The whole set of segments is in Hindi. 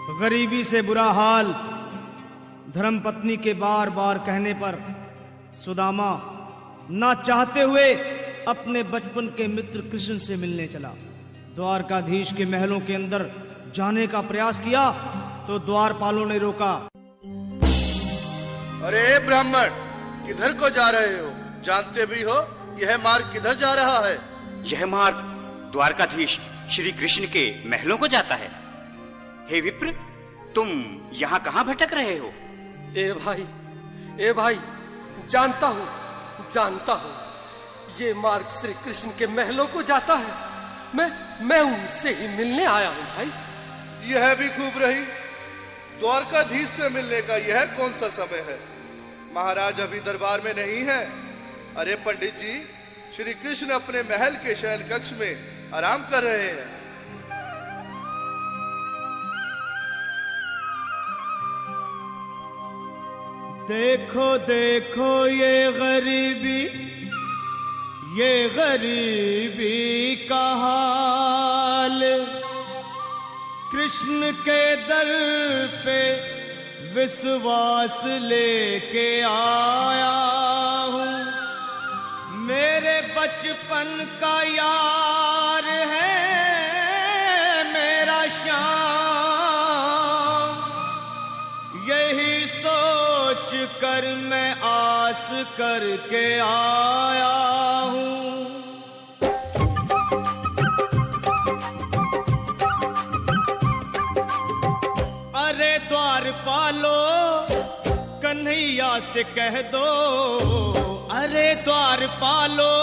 गरीबी से बुरा हाल धर्मपत्नी के बार बार कहने पर सुदामा ना चाहते हुए अपने बचपन के मित्र कृष्ण से मिलने चला। द्वारकाधीश के महलों के अंदर जाने का प्रयास किया तो द्वारपालों ने रोका। अरे ब्राह्मण, किधर को जा रहे हो? जानते भी हो यह मार्ग किधर जा रहा है? यह मार्ग द्वारकाधीश श्री कृष्ण के महलों को जाता है। हे विप्र, तुम यहाँ कहाँ भटक रहे हो? ए भाई, जानता हूँ ये मार्ग श्री कृष्ण के महलों को जाता है। मैं उनसे ही मिलने आया हूँ भाई। यह भी खूब रही। द्वारकाधीश से मिलने का यह कौन सा समय है? महाराज अभी दरबार में नहीं है। अरे पंडित जी, श्री कृष्ण अपने महल के शयन कक्ष में आराम कर रहे हैं। देखो देखो ये गरीबी का हाल, कृष्ण के दर पे विश्वास लेके आया हूँ। मेरे बचपन का यार है मेरा श्याम, यही सोच कर मैं आस करके आया हूँ। अरे द्वारपालो, कन्हैया से कह दो। अरे द्वारपालो,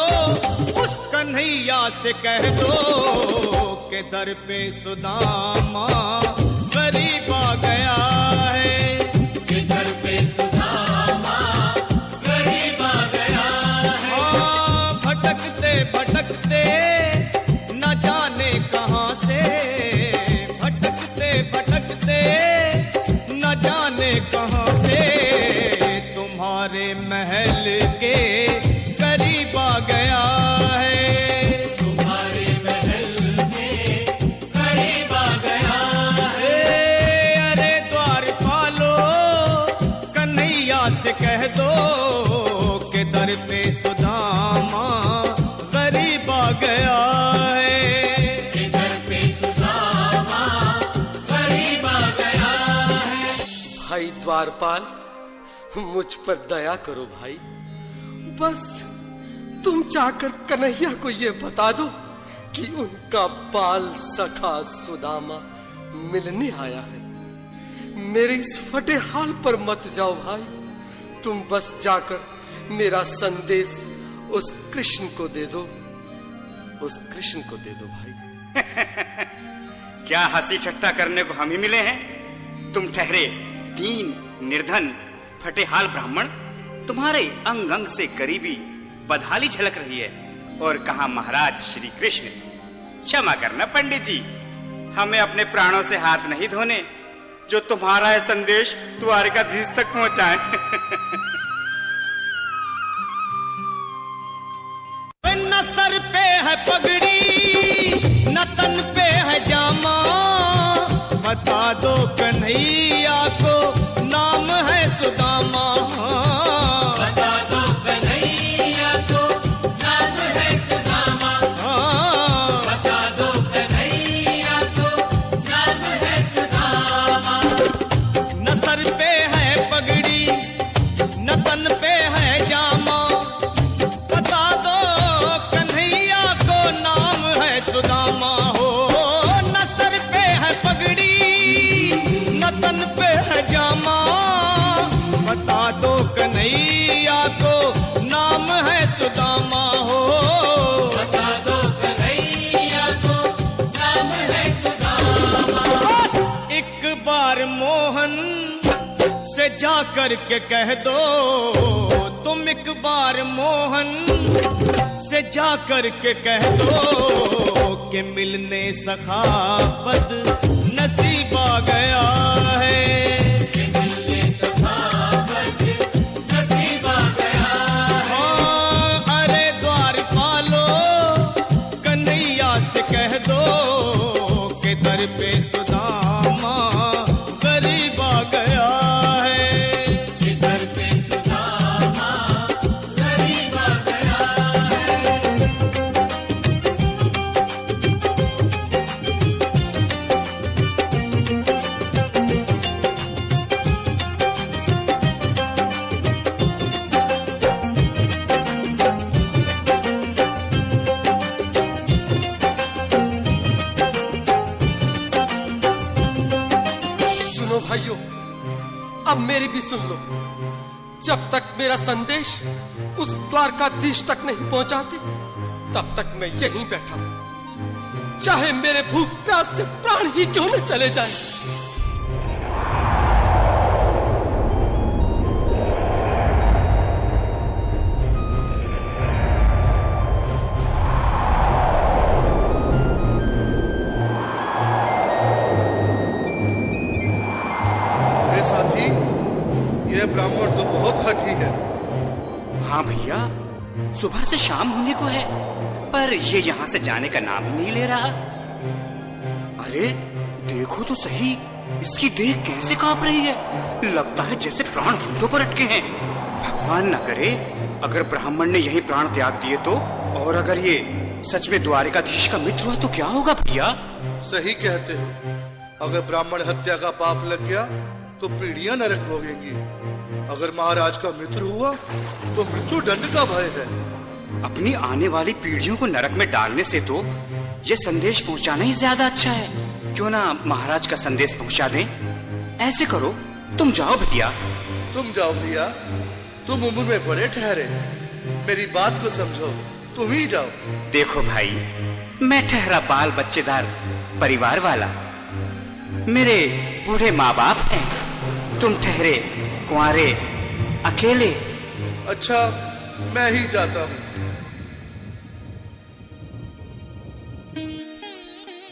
उस कन्हैया से कह दो के दर पे सुदामा गरीब आ गया है। के दर पे सुदामा गरीब आ गया है। हाँ, भटकते भटकते न जाने कहाँ से, भटकते भटकते न जाने कहाँ से तुम्हारे महल के करीब आ गया है। तुम्हारे महल के करीब आ गया है। अरे द्वारपालो, कन्हैया से कह दो के दर पे सुदामा गरीब आ गया है। के दर पे सुदामा गरीब आ गया है। भाई द्वारपाल, मुझ पर दया करो भाई। बस तुम जाकर कन्हैया को ये बता दो कि उनका बाल सखा सुदामा मिलने आया है। मेरे इस फटे हाल पर मत जाओ भाई। तुम बस जाकर मेरा संदेश उस कृष्ण को दे दो, उस कृष्ण को दे दो भाई। क्या हंसी ठट्टा करने को हम ही मिले हैं? तुम ठहरे दीन निर्धन फटे हाल ब्राह्मण, तुम्हारे अंग अंग से गरीबी बदहाली झलक रही है। और कहा महाराज श्री कृष्ण। क्षमा करना पंडित जी, हमें अपने प्राणों से हाथ नहीं धोने जो तुम्हारा है संदेश द्वारकाधीश तक पहुंचाए। न सर पे है पगड़ी न तन पे है जामा, बता दो कन्हैया को नाम है सुदामा। बता दो कन्हैया को नाम है सुदामा। बता दो कन्हैया को नाम है सुदामा। न सर पे है पगड़ी न तन पे है जामा, बता दो कन्हैया को नाम है सुदामा। हो न सर पे है पगड़ी न तन पे है जामा, बता दो कन्हैया को नाम है सुदामा। हो बता दो कन्हैया को नाम है सुदामा। बस एक बार मोहन से जा कर के कह दो, तुम एक बार मोहन से जा कर के कह दो कि मिलने सखावत नसीब आ गया है। के मिलने सखावत नसीब आ गया है। हाँ, अरे द्वारपालो, कन्हैया से कह दो के दर पे सुदामा भाइयों, अब मेरी भी सुन लो। जब तक मेरा संदेश उस द्वारकाधीश तक नहीं पहुंचाते, तब तक मैं यहीं बैठा हूं, चाहे मेरे भूख प्यास से प्राण ही क्यों न चले जाएं। अरे साथी, यह ब्राह्मण तो बहुत हठी है। हाँ भैया, सुबह से शाम होने को है, पर ये यहाँ से जाने का नाम ही नहीं ले रहा। अरे देखो तो सही, इसकी देह कैसे कांप रही है। लगता है जैसे प्राण होठों पर अटके हैं। भगवान न करे अगर ब्राह्मण ने यही प्राण त्याग दिए तो, और अगर ये सच में द्वारिकाधीश का मित्र हुआ तो क्या होगा भैया? सही कहते हो। अगर ब्राह्मण हत्या का पाप लग गया तो पीढ़ियां नरक भोगेंगी। अगर महाराज का मित्र हुआ तो मृत्यु दंड का भय है। अपनी आने वाली पीढ़ियों को नरक में डालने से तो ये संदेश पहुंचाना ही ज्यादा अच्छा है। क्यों ना महाराज का संदेश पहुंचा दें? ऐसे करो, तुम जाओ भैया। तुम जाओ भैया, तुम उम्र में बड़े ठहरे, मेरी बात को समझो, तुम ही जाओ। देखो भाई, मैं ठहरा बाल बच्चेदार परिवार वाला, मेरे बूढ़े माँ बाप हैं, तुम ठहरे कुंवारे अकेले। अच्छा, मैं ही जाता हूँ।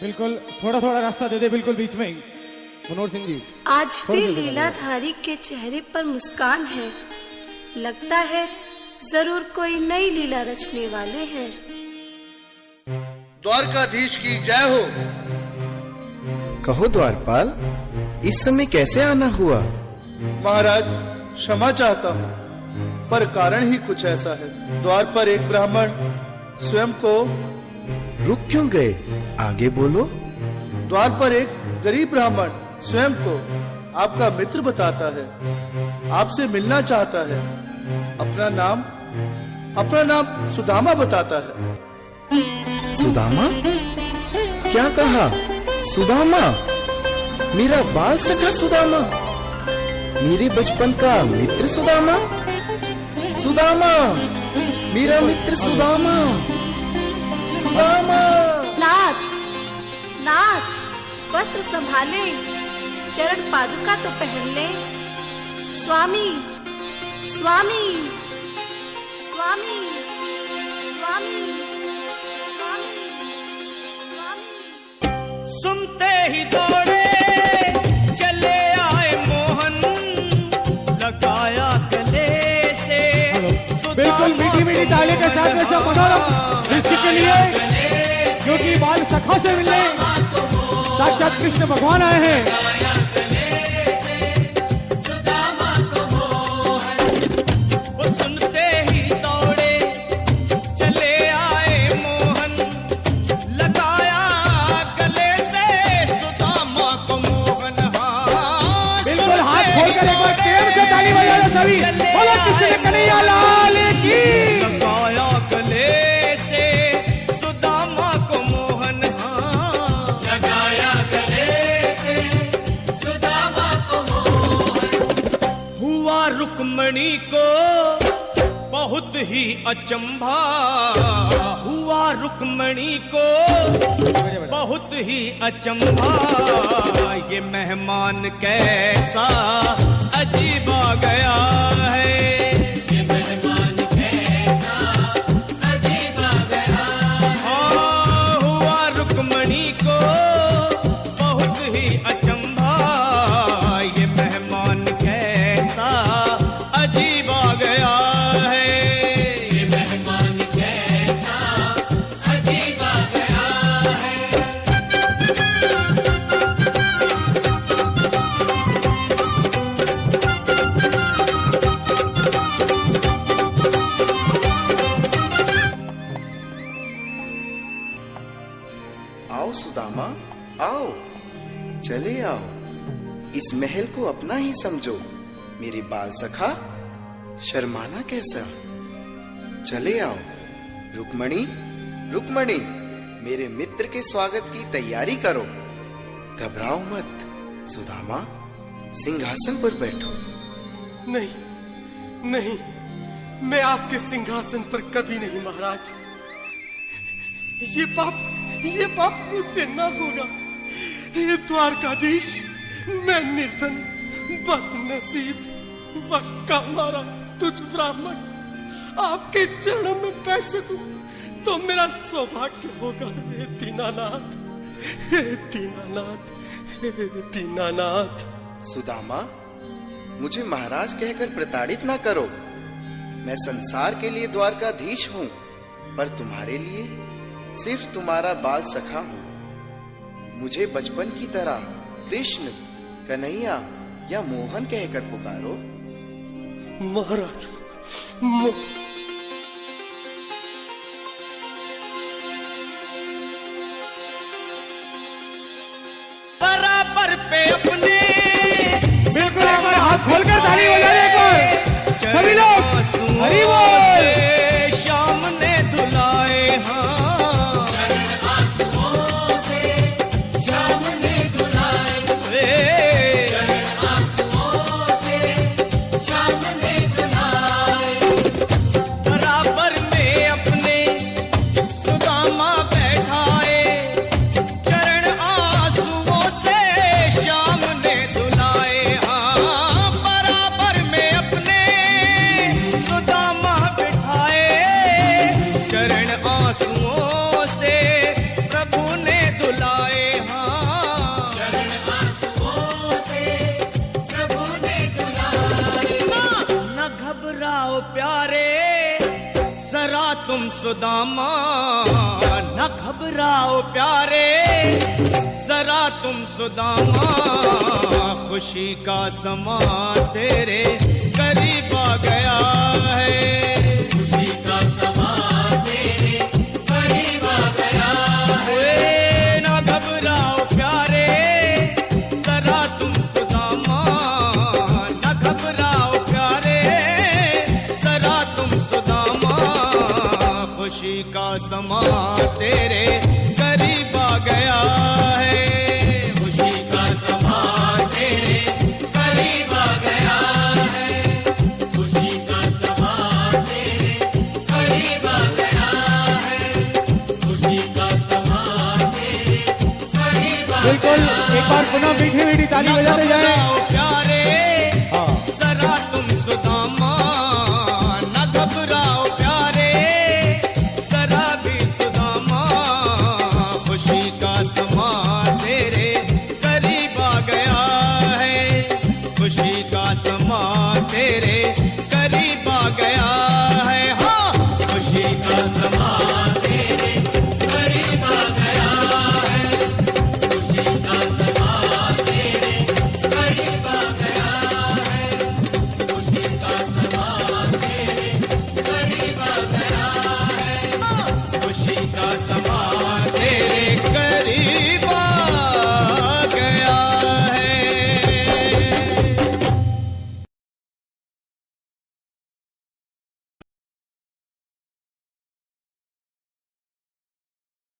बिल्कुल, थोड़ा थोड़ा रास्ता दे दे, बिल्कुल बीच में ही। मनोहर सिंह जी, आज फिर लीलाधारी के चेहरे पर मुस्कान है। लगता है जरूर कोई नई लीला रचने वाले हैं। द्वारकाधीश की जय हो। कहो द्वारपाल, इस समय कैसे आना हुआ? महाराज, क्षमा चाहता हूँ, पर कारण ही कुछ ऐसा है। द्वार पर एक ब्राह्मण स्वयं को रुक क्यों गए? आगे बोलो। द्वार पर एक गरीब ब्राह्मण स्वयं को आपका मित्र बताता है, आपसे मिलना चाहता है। अपना नाम सुदामा बताता है। सुदामा? क्या कहा? सुदामा? मेरा बाल सखा सुदामा? मेरे बचपन का मित्र सुदामा? सुदामा, मेरा मित्र सुदामा। सुदामा। नाथ, नाथ, वस्त्र संभाले, चरण पादुका तो पहन ले। स्वामी, स्वामी, स्वामी, स्वामी, स्वामी, स्वामी। सुनते ही दौड़े चले आए मोहन, लगाया गले से। बिल्कुल मीठी मीठी ताली के साथ में सब मनोरम दृश्य के लिए, क्योंकि बाल सखा से मिलने साक्षात कृष्ण भगवान आए हैं। सुनते ही दौड़े चले आए मोहन, लगाया गले से सुदामा को मोहन। हाँ, बिल्कुल, हाथ खोलकर एक बार प्रेम से ताली बजा दो सभी। बोलो कृष्ण कन्हैया लाल की। लगाया गले से सुदामा को मोहन। हाँ, लगाया गले से सुदामा को मोहन। हुआ रुक्मणी को बहुत ही अचंभा, हुआ रुक्मणी को बहुत ही अचंभा। ये मेहमान कैसा अजीब आ गया है। ये मेहमान कैसा अजीब आ गया। हाँ, हुआ रुक्मणी को बहुत ही अचंभा। ये मेहमान कैसा अजीब आ गया है। ये मेहमान कैसा अजीब आ गया है। आओ सुदामा, आओ, चले आओ। इस महल को अपना ही समझो। मेरे बाल सखा, शर्माना कैसा? चले आओ। रुक्मणी, रुक्मणी, मेरे मित्र के स्वागत की तैयारी करो। घबराओ मत सुदामा। सिंहासन पर बैठो। नहीं नहीं, मैं आपके सिंहासन पर कभी नहीं महाराज। ये पाप मुझसे ना होगा। हे द्वारकाधीश, मैं निर्धन, बदनसीब, बक्का मारा तुझ ब्राह्मण आपके चरणों में बैठ सकूं तो मेरा सौभाग्य होगा। हे दीनानाथ, हे दीनानाथ, हे दीनानाथ। सुदामा, मुझे महाराज कहकर प्रताड़ित ना करो। मैं संसार के लिए द्वारकाधीश हूँ, पर तुम्हारे लिए सिर्फ तुम्हारा बाल सखा हूँ। मुझे बचपन की तरह कृष्ण, कन्हैया या मोहन कहकर पुकारो। महाराज, बराबर पे अपने बिल्कुल एक बार हाथ खोलकर ताली बजाने को सभी लोग हरि बोल। श्याम ने धुलाए बराबर में अपने सुदामा बैठाए, चरण आंसुओं से श्याम ने धुलाए। हाँ, बराबर में अपने सुदामा बैठाए, चरण आंसुओं से प्रभु ने धुलाए। हाँ, चरण आंसुओं से प्रभु ने धुलाए। न घबराओ प्यारे जरा तुम सुदामा, न घबराओ प्यारे जरा तुम सुदामा, खुशी का समा तेरे करीब आ गया है। खुशी का समा तेरे करीब आ गया है। न घबराओ प्यारे जरा तुम सुदामा, न घबराओ प्यारे जरा तुम सुदामा, खुशी का समा तेरे करीब आ गया है। खुशी का समा तेरे करीब आ गया है। खुशी का समा तेरे करीब आ गया है। खुशी का समा तेरे करीब आ गया है। बिल्कुल एक बार पुनः मीठी मीठी ताली बजाते जाए। प्यारे जरा तुम सुदामा, न घबराओ प्यारे जरा भी सुदामा, खुशी का समा तेरे करीब आ गया है। खुशी का समा तेरे